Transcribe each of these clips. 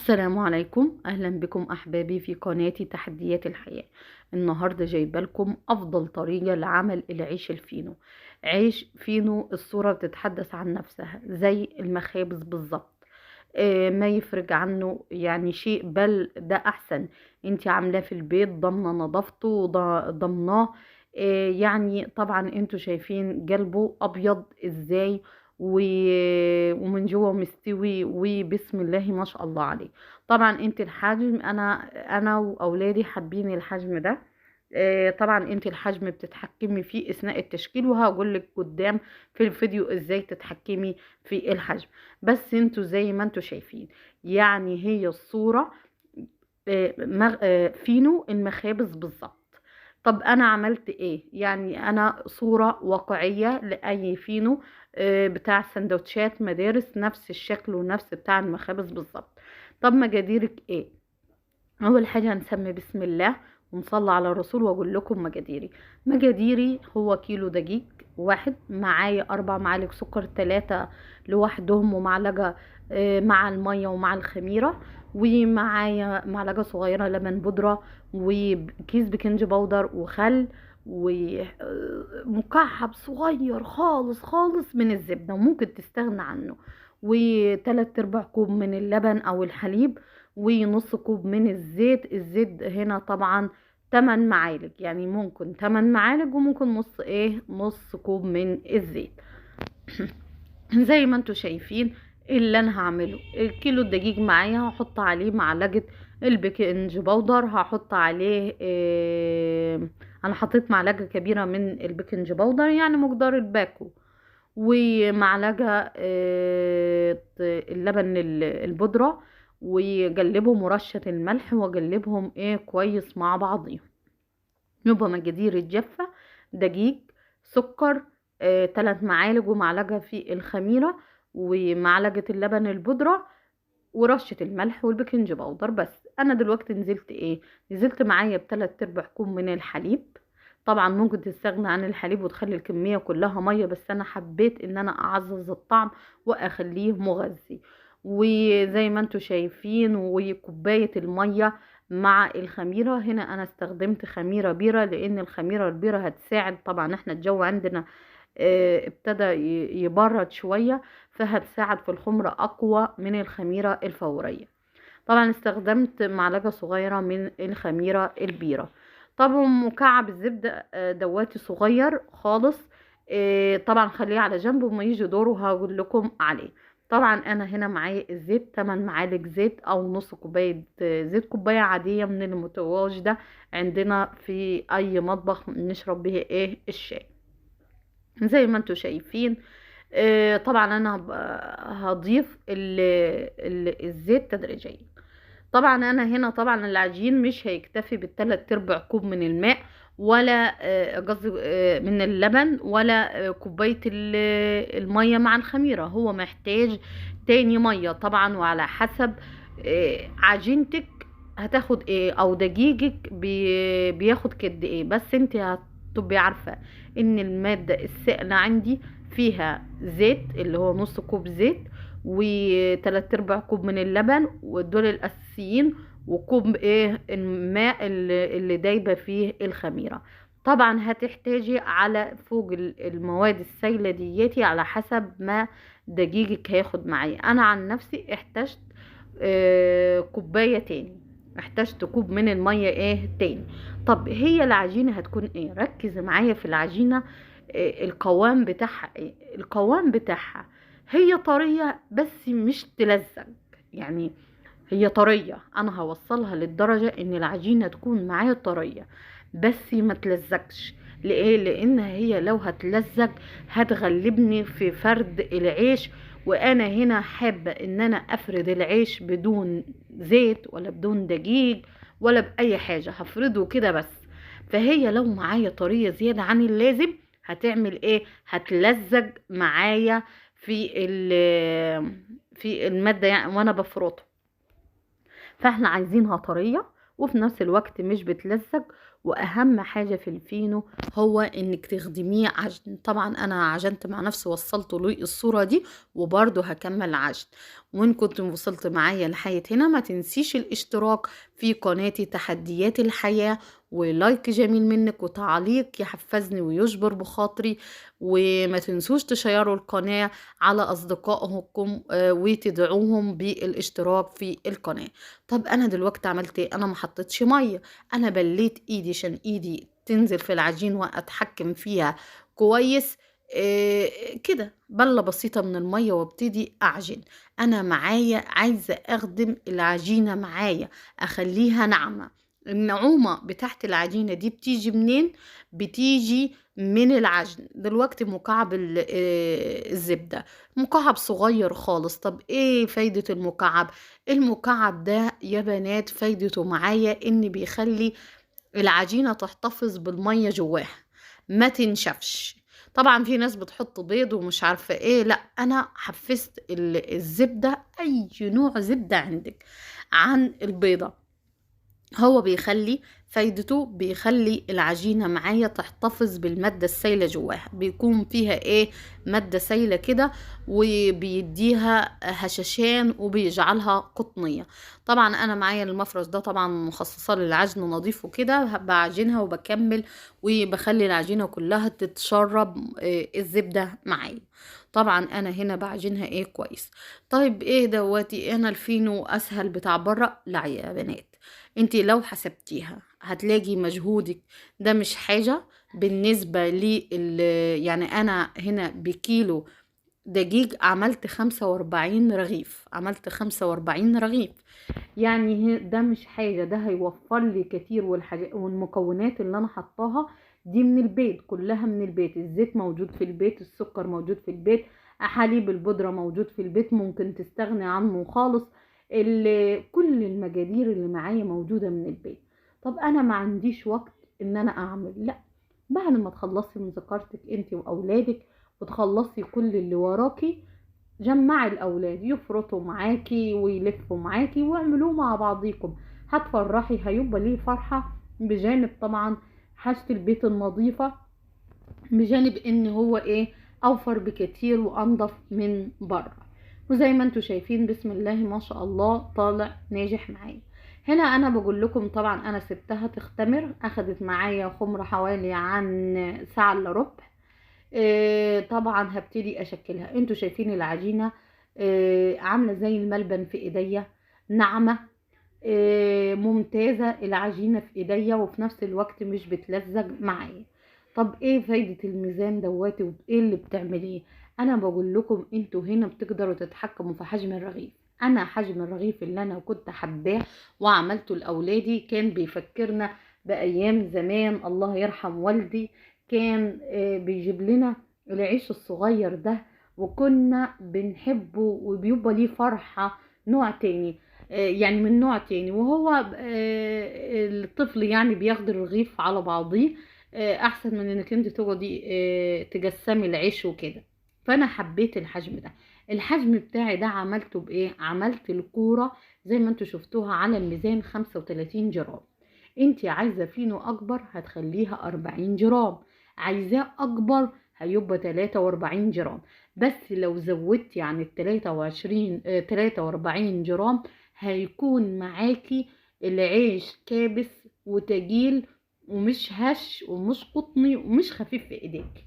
السلام عليكم، اهلا بكم احبابي في قناتي تحديات الحياة. النهاردة جايبه لكم افضل طريقة لعمل العيش الفينو. عيش فينو الصورة بتتحدث عن نفسها زي المخابز بالظبط. ما يفرق عنه يعني شيء، بل ده احسن. انتي عاملاه في البيت، ضامنة نظافته ضمناه. يعني طبعا انتوا شايفين قلبه ابيض ازاي، ومن جوه مستوي، وبسم الله ما شاء الله عليه. طبعا انت الحجم، انا واولادي حابين الحجم ده. طبعا انت الحجم بتتحكمي فيه اثناء التشكيل، وهقول لك قدام في الفيديو ازاي تتحكمي في الحجم. بس انتوا زي ما انتوا شايفين، يعني هي الصورة فينو المخابز بالظبط. طب انا عملت ايه؟ يعني انا صورة واقعية لاي فينو بتاع سندوتشات مدارس، نفس الشكل ونفس بتاع المخابز بالظبط. طب مقاديرك ايه؟ اول حاجة هنسمي بسم الله ونصلي على الرسول، واقول لكم مقاديري. مقاديري هو كيلو دقيق واحد، معايا 4 معالق سكر، 3 لوحدهم، ومعلقة مع المية ومع الخميرة، ومعايا معلقة صغيرة لبن بودرة، وكيس بيكنج باودر، وخل، ومكعب صغير خالص خالص من الزبدة وممكن تستغنى عنه، و3/4 كوب من اللبن او الحليب، ونص كوب من الزيت. الزيت هنا طبعا 8 معالق، يعني ممكن 8 معالق وممكن نص كوب من الزيت. زي ما انتوا شايفين اللي انا هعمله. الكيلو الدقيق معايا هحط عليه معلقة البيكنج باودر، هحط عليه انا حطيت معلقة كبيرة من البيكنج باودر، يعني مقدار الباكو، ومعلقة اللبن البودرة، وجلبهم ورشة الملح، واجلبهم كويس مع بعضهم. يبقى مقادير الجافة: دقيق، سكر، 3 معالق ومعلقة في الخميرة، ومعلقة اللبن البودرة، ورشة الملح والبيكنج باودر. بس انا دلوقتي نزلت معايا ب3/4 كوب من الحليب. طبعا ممكن تستغنى عن الحليب وتخلي الكمية كلها مية، بس انا حبيت ان انا اعزز الطعم واخليه مغذي. وزي ما انتوا شايفين، وكوباية المية مع الخميرة. هنا انا استخدمت خميرة بيرة، لان الخميرة البيرة هتساعد. طبعا احنا الجو عندنا ابتدى يبرد شوية، فهتساعد في الخمر اقوى من الخميرة الفورية. طبعا استخدمت معلقة صغيرة من الخميرة البيرة. طبعا مكعب الزبدة دواتي صغير خالص. طبعا خليه على جنب، وما يجي دوره هقول لكم عليه. طبعا انا هنا معايا الزيت 8 معالق زيت، او نص كوباية زيت، كوباية عادية من المتواجدة عندنا في اي مطبخ نشرب بها الشاي. زي ما انتوا شايفين. طبعا انا هضيف الزيت تدريجيا. طبعا انا هنا طبعا العجين مش هيكتفي بال3/4 كوب من الماء، ولا قصدي من اللبن، ولا كوباية المية مع الخميرة. هو محتاج تاني مية طبعا، وعلى حسب عجينتك هتاخد ايه، او دقيقك بياخد قد ايه. بس انت هتبقي عارفة ان المادة السائلة عندي فيها زيت، اللي هو نص كوب زيت، و3/4 كوب من اللبن، ودول الاساسيين، وكوب الماء اللي دايبه فيه الخميره. طبعا هتحتاجي على فوق المواد السائله دياتي على حسب ما دقيقك هياخد معايا. انا عن نفسي احتجت كوبايه تاني، احتجت كوب من الميه تاني. طب هي العجينه هتكون ركز معايا في العجينه. القوام بتاعها القوام بتاعها هي طرية بس مش تلزق، يعني هي طرية. انا هوصلها للدرجة ان العجينة تكون معايا طرية بس ما تلزقش. ليه؟ لان هي لو هتلزق هتغلبني في فرد العيش، وانا هنا حابة ان انا افرد العيش بدون زيت ولا بدون دقيق ولا باي حاجة، هفرده كده بس. فهي لو معايا طرية زيادة عن اللازم هتعمل هتلزق معايا في المادة، يعني وانا بفرطه. فاحنا عايزينها طرية وفي نفس الوقت مش بتلزج. واهم حاجة في الفينو هو انك تخدميه عجن. طبعا انا عجنت مع نفسي، وصلت له الصورة دي، وبرضه هكمل عجن. وان كنت وصلت معايا لحد هنا، ما تنسيش الاشتراك في قناتي تحديات الحياة، ولايك جميل منك وتعليق يحفزني ويجبر بخاطري. وما تنسوش تشيروا القناة على أصدقائكم، وتدعوهم بالاشتراك في القناة. طب أنا دلوقتي عملت ايه؟ أنا ما حطيتش مية، أنا بليت إيدي عشان إيدي تنزل في العجين وأتحكم فيها كويس. كده بلة بسيطة من المية وابتدي أعجن. أنا معايا عايزة أخدم العجينة معايا، أخليها ناعمة. النعومة بتاعت العجينة دي بتيجي منين؟ بتيجي من العجن. دلوقتي مكعب الزبدة مكعب صغير خالص. طب ايه فايدة المكعب؟ المكعب ده يا بنات فايدته معايا ان بيخلي العجينة تحتفظ بالمية جواها، ما تنشفش. طبعا في ناس بتحط بيض ومش عارفة ايه، لا انا حفزت الزبدة، اي نوع زبدة عندك عن البيضة. هو بيخلي فايدته بيخلي العجينة معايا تحتفظ بالمادة السائلة جواها، بيكون فيها ايه؟ مادة سائلة كده، وبيديها هشاشان وبيجعلها قطنية. طبعا انا معايا المفرش ده طبعا مخصصة للعجن نظيف وكده، بعجنها وبكمل وبخلي العجينة كلها تتشرب الزبدة معايا. طبعا انا هنا بعجنها ايه كويس. طيب ايه دواتي انا الفينو اسهل بتاع بره؟ لا يا بنات، انتي لو حسبتيها هتلاقي مجهودك ده مش حاجة بالنسبة يعني انا هنا بكيلو دقيق عملت 45 رغيف، عملت 45 رغيف. يعني ده مش حاجة، ده هيوفر لي كتير. والمكونات اللي انا حطاها دي من البيت، كلها من البيت. الزيت موجود في البيت، السكر موجود في البيت، حليب البودرة موجود في البيت، ممكن تستغني عنه خالص. كل المجادير اللي معايا موجودة من البيت. طب انا ما عنديش وقت ان انا اعمل، لا، بعد ما تخلصي مذاكرتك انت واولادك وتخلصي كل اللي وراكي، جمعي الاولاد يفرطوا معاكي ويلفوا معاكي واعملوه مع بعضيكم، هتفرحي. هيبقى ليه فرحة، بجانب طبعا حاجة البيت النظيفة، بجانب ان هو ايه، اوفر بكتير وانضف من بره. وزي ما انتوا شايفين بسم الله ما شاء الله طالع ناجح معايا. هنا انا بقول لكم طبعا انا سبتها تختمر، اخدت معايا خمرة حوالي عن ساعة الا ربع. طبعا هبتدي اشكلها. انتوا شايفين العجينة عاملة زي الملبن في ايديا، ناعمة ممتازة العجينة في ايديا، وفي نفس الوقت مش بتلزج معايا. طب ايه فايدة الميزان دواتي وايه اللي بتعمليه؟ انا بقول لكم انتوا هنا بتقدروا تتحكموا في حجم الرغيف. انا حجم الرغيف اللي انا كنت حباه وعملته لاولادي كان بيفكرنا بايام زمان. الله يرحم والدي، كان بيجيب لنا العيش الصغير ده، وكنا بنحبه وبيبقى ليه فرحة نوع تاني. يعني من نوع تاني، وهو الطفل يعني بياخد الرغيف على بعضيه احسن من انك انت تقعدي تجسمي العيش وكده. فانا حبيت الحجم ده. الحجم بتاعي ده عملته بايه؟ عملت الكورة زي ما انتوا شفتوها على الميزان 35 جرام. انت عايزة فينو اكبر هتخليها 40 جرام، عايزاه اكبر هيبقى 43 جرام. بس لو زودتي عن ال 43 جرام هيكون معاكي العيش كابس وتجيل، ومش هش ومش قطني ومش خفيف في ايديك.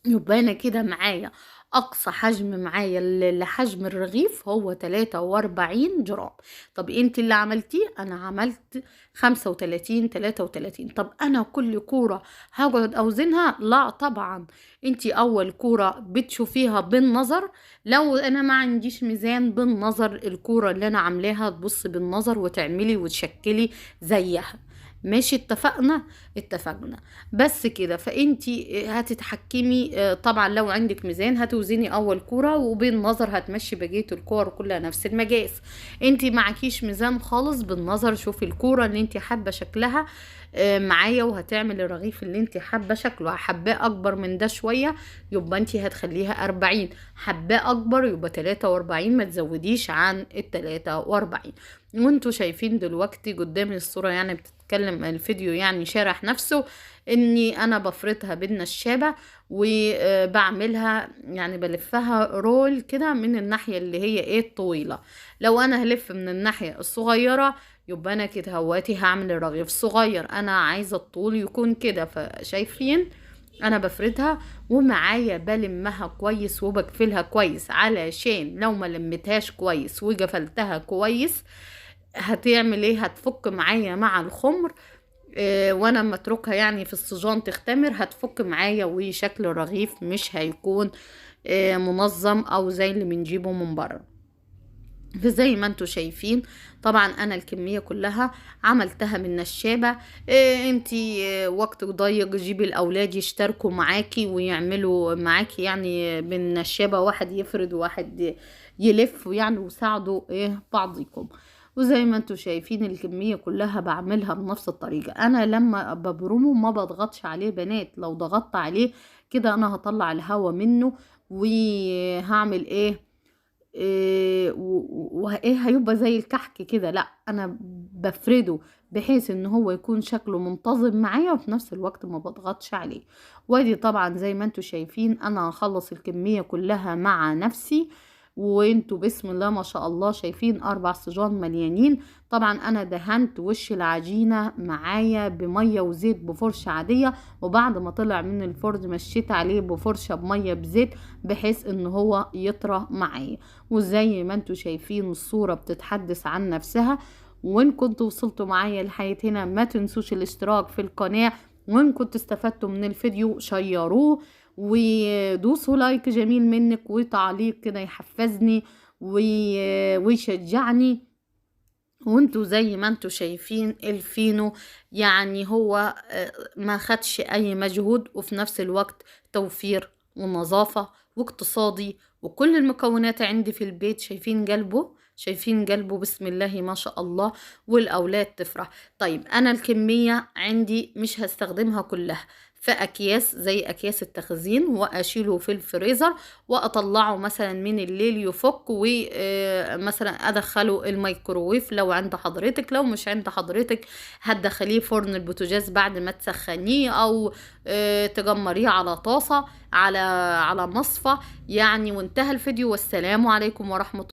يبقى انا كده معايا اقصى حجم معايا لحجم الرغيف هو 43 جرام. طب انت اللي عملتيه؟ انا عملت 33. طب انا كل كورة هقعد اوزنها؟ لا طبعا. انت اول كورة بتشوفيها بالنظر. لو انا ما عنديش ميزان، بالنظر الكورة اللي انا عاملاها تبص بالنظر وتعملي وتشكلي زيها. ماشي، اتفقنا. بس كده. فانتي هتتحكمي طبعا لو عندك ميزان هتوزني اول كورة، وبالنظر هتمشي بقية الكور كلها نفس المقاس. انتي معكيش ميزان خالص، بالنظر شوفي الكورة اللي انتي حابة شكلها معايا، وهتعمل الرغيف اللي انت حابه شكله. حباه اكبر من ده شويه يبقى انت هتخليها 40، حباه اكبر يبقى 43، ما تزوديش عن ال 43. وانتوا شايفين دلوقتي قدامي الصوره يعني بتتكلم، الفيديو يعني شارح نفسه، اني انا بفردها بالنشابه وبعملها يعني بلفها رول كده من الناحيه اللي هي ايه الطويله. لو انا هلف من الناحيه الصغيره يبقى انا كده هواتي هعمل الرغيف صغير، انا عايزه الطول يكون كده. فشايفين انا بفردها ومعايا بلمها كويس وبقفلها كويس، علشان لو ما لمتهاش كويس وقفلتها كويس هتعمل ايه؟ هتفك معايا مع الخمر. وانا اما اتركها يعني في الصجان تختمر هتفك معايا، وشكل الرغيف مش هيكون منظم او زي اللي بنجيبه من بره. فزي ما انتوا شايفين طبعا انا الكمية كلها عملتها من نشابة. انتي وقت ضيق جيبي الاولاد يشتركوا معاكي ويعملوا معاكي يعني من نشابة، واحد يفرد وواحد يلف يعني، وساعدوا بعضكم. وزي ما انتوا شايفين الكمية كلها بعملها بنفس الطريقة. انا لما ببرمه ما بضغطش عليه بنات، لو ضغطت عليه كده انا هطلع الهواء منه وهعمل وايه هيبقى زي الكحك كده. لا انا بفرده بحيث ان هو يكون شكله منتظم معايا وفي نفس الوقت ما بضغطش عليه. وادي طبعا زي ما انتوا شايفين انا هخلص الكمية كلها مع نفسي، وانتوا بسم الله ما شاء الله شايفين 4 صجان مليانين. طبعا انا دهنت وش العجينة معايا بمية وزيت بفرشة عادية، وبعد ما طلع من الفرن مشيت عليه بفرشة بمية بزيت بحيث ان هو يطرى معايا. وزي ما انتوا شايفين الصورة بتتحدث عن نفسها. وان كنتوا وصلتوا معايا لحد هنا ما تنسوش الاشتراك في القناة، وان كنتوا استفدتوا من الفيديو شيروه ودوسوا لايك جميل منك وتعليق كده يحفزني ويشجعني. وانتوا زي ما انتوا شايفين الفينو يعني هو ما خدش اي مجهود، وفي نفس الوقت توفير ونظافة واقتصادي، وكل المكونات عندي في البيت. شايفين قلبه، شايفين قلبه بسم الله ما شاء الله، والاولاد تفرح. طيب انا الكمية عندي مش هستخدمها كلها، في اكياس زي اكياس التخزين واشيله في الفريزر، واطلعه مثلا من الليل يفك، ومثلا ادخله الميكروويف لو عند حضرتك. لو مش عند حضرتك هتدخليه فرن البوتاجاز بعد ما تسخنيه، او تجمريه على طاسة على مصفى يعني. وانتهى الفيديو، والسلام عليكم ورحمة الله.